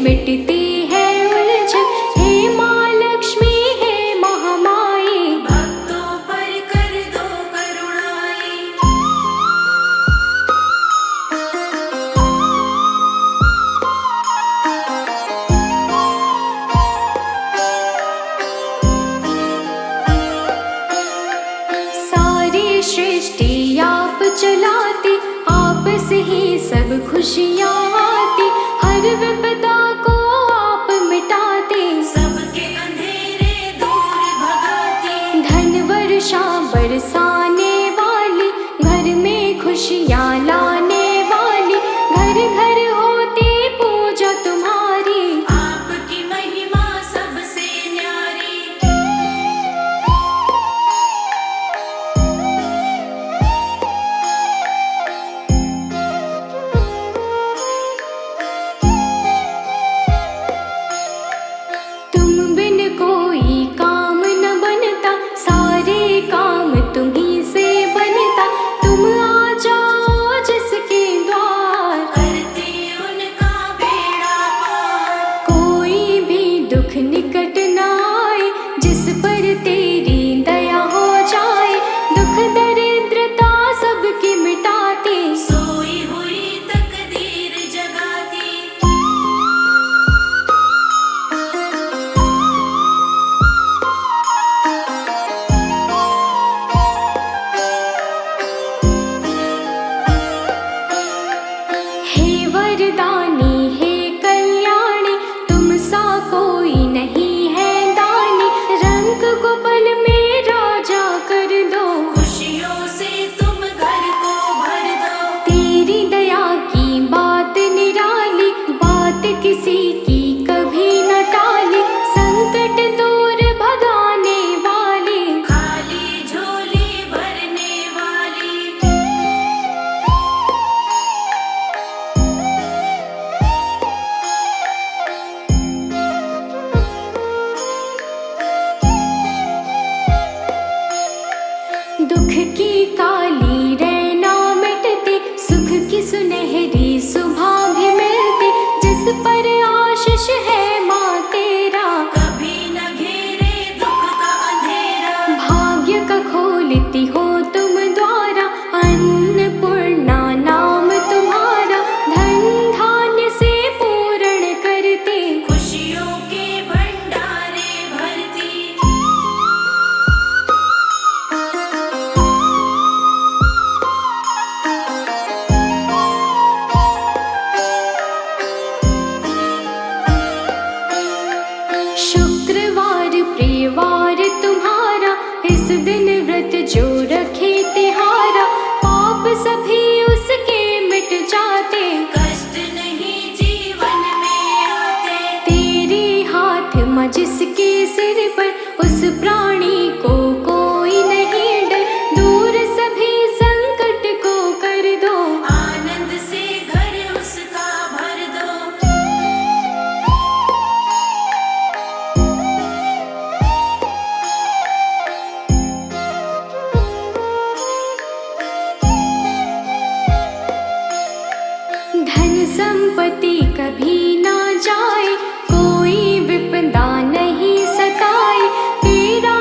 मिटती है उलझन। हे माँ लक्ष्मी हे महामाई, भक्तों पर कर दो करुणाई। सारी सृष्टि आप चलाती, आप से ही सब खुशियाँ आती। हर विपदा को आप मिटाते, सबके अंधेरे दूर भगाती। धन वर्षा बरसाने वाली, घर में खुशियाँ लाने वाली। घर घर होती पूजा तुम्हारी, आपकी महिमा सबसे न्यारी। तुम बिन कोई काम न बनता, सारे काम तुम्ही से बनता। तुम आ जाओ जिसके द्वार, करती उनका बेड़ा पार। कोई भी दुख निकट न आए, जिस पर तेरी दया हो जाए। दुख दरिद्रता सबकी मिटाती, सोई हुई तकदीर जगाती। हे वरदानी हे कल्याणी, तुम सा कोई नहीं है दानी। रंग को पल में राजा कर दो, खुशियों से तुम घर को भर दो। तेरी दया की बात निराली, बात किसी की कभी न टाली। संकट दूर भगाने वाली, खाली झोली भरने वाली। दुख की काली रैना मिटती, सुख की सुनहरी सुबह भी मिलती। जिस पर आशीष है माँ तेरा, कभी न घेरे दुख का अंधेरा। भाग्य का खोलती हो तुम द्वारा। अन्नपूर्णा नाम तुम्हारा, धन धान्य से पूर्ण करती। खुशियों के भंडारे भरती। शुक्रवार प्रियवार तुम्हारा, इस दिन व्रत जो रखे तिहारा। पाप सभी उसके मिट जाते, कष्ट नहीं जीवन में आते। तेरे हाथ माँ जिसके सिर पर, उस प्राणी को कोई नहीं डर। दूर सभी संकट को कर दो, आनंद से घर उसका भर दो। धन संपत्ति कभी ना जाए, कोई विपदा नहीं सताए। तेरा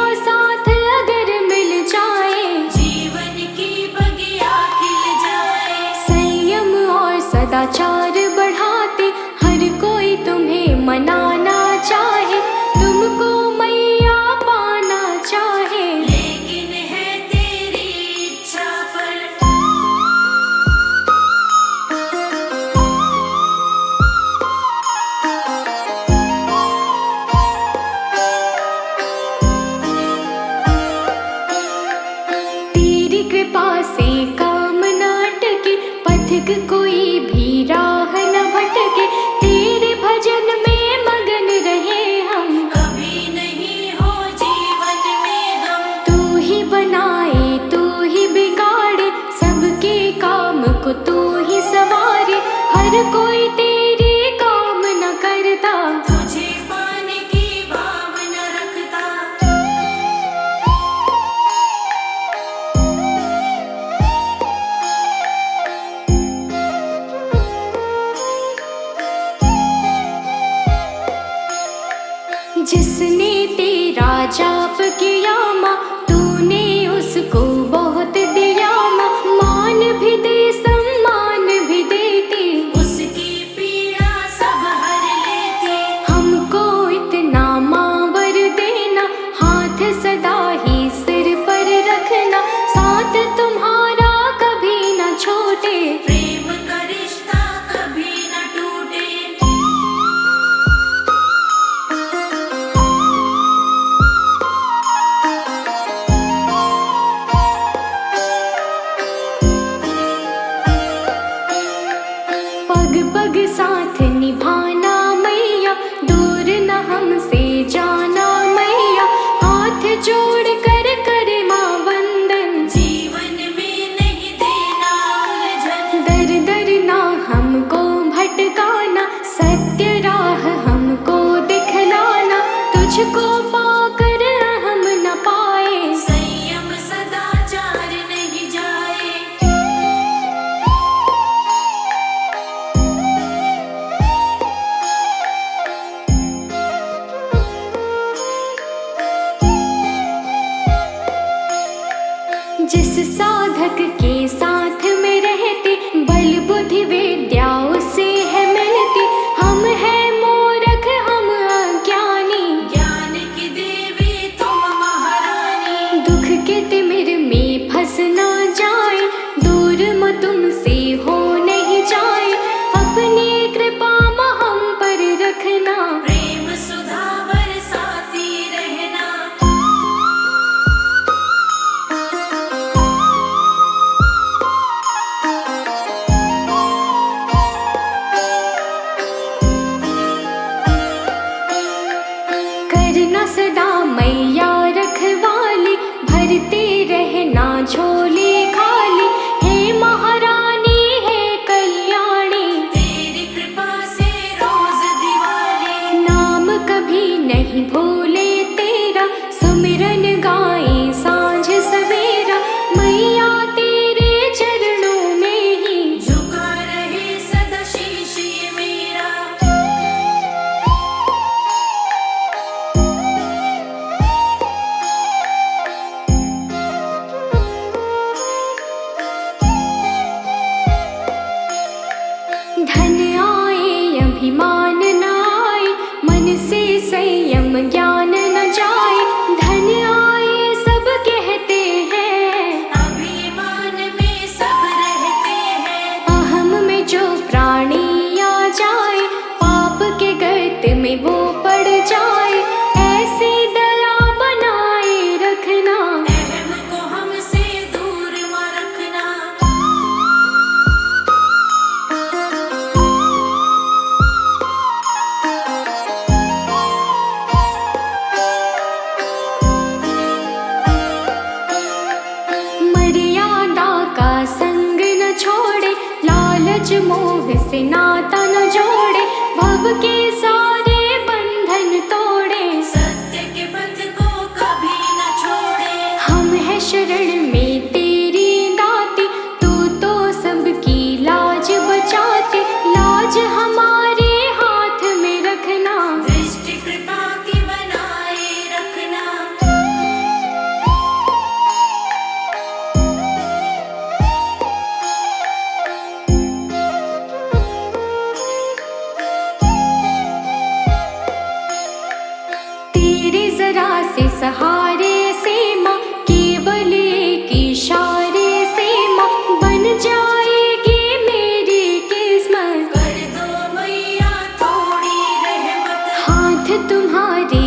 जिसने तेरा जाप किया माँ, तूने उसको बहुत दिया माँ। मान भी दे सम्मान भी देती, उसकी पीड़ा सब हर लेती। हमको इतना माँ वर देना, हाथ सदा ही सिर पर रखना, साथ तुम्हारा कभी न छोटे। प्रेम का रिश्ता कभी न टूटे। पग पग साथ निभाना मैया, दूर न हमसे जाना मैया। हाथ जोड़ कर करे माँ वंदन, जीवन में नहीं देना उलझन। दर दर ना हमको भटकाना, सत्य राह हमको दिखलाना। तुझको पाकर हम न पाए, संयम सदाचार नहीं जाए। जिस साधक के साथ में रहते, बल बुद्धि विद्या उससे है मिलती। हम है मूर्ख हम अज्ञानी, ज्ञान की देवी तुम महारानी। दुख के तिमिर में फंस न जाए, दूर म तुमसे हो नहीं जाए। अपनी कृपा म हम पर रखना, प्रेम सुधा बरसाती रहना। करना सदा मैया रखवाली, भरते रहना झोली खाली। हे महारानी हे कल्याणी, तेरी कृपा से रोज दिवाली। नाम कभी नहीं भूले तेरा, सुमिरन गाए सांझ सवेरा। मैया तेरे चरणों में ही, झुका रहे सदा शीश ये मेरा। धन आए अभिमान न आए, मन से संयम ज्ञान न जाए। धन आए सब कहते हैं, अभिमान में सब रहते हैं। अहम में जो प्राणी आ जाए, पाप के गर्त में वो पड़ जाए। ऐसी दया बनाए रखना, अहम को हमसे दूर म रखना। मर्यादा का संग न छोड़े, लालच मोह से नाता न जोड़े। भव के सारे बंधन तोड़े, सत्य के पथ को कभी न छोड़े। हम है शरण में तेरी दाती, तू तो सबकी लाज बचाती। लाज हमारे हाथ में रखना, दृष्टि कृपा की बनाए रखना। तेरे जरा से सहारे से माँ, केवल एक इशारे से माँ, बन जाएगी मेरी किस्मत। कर दो मैया थोड़ी रहमत। हाथ तुम्हारे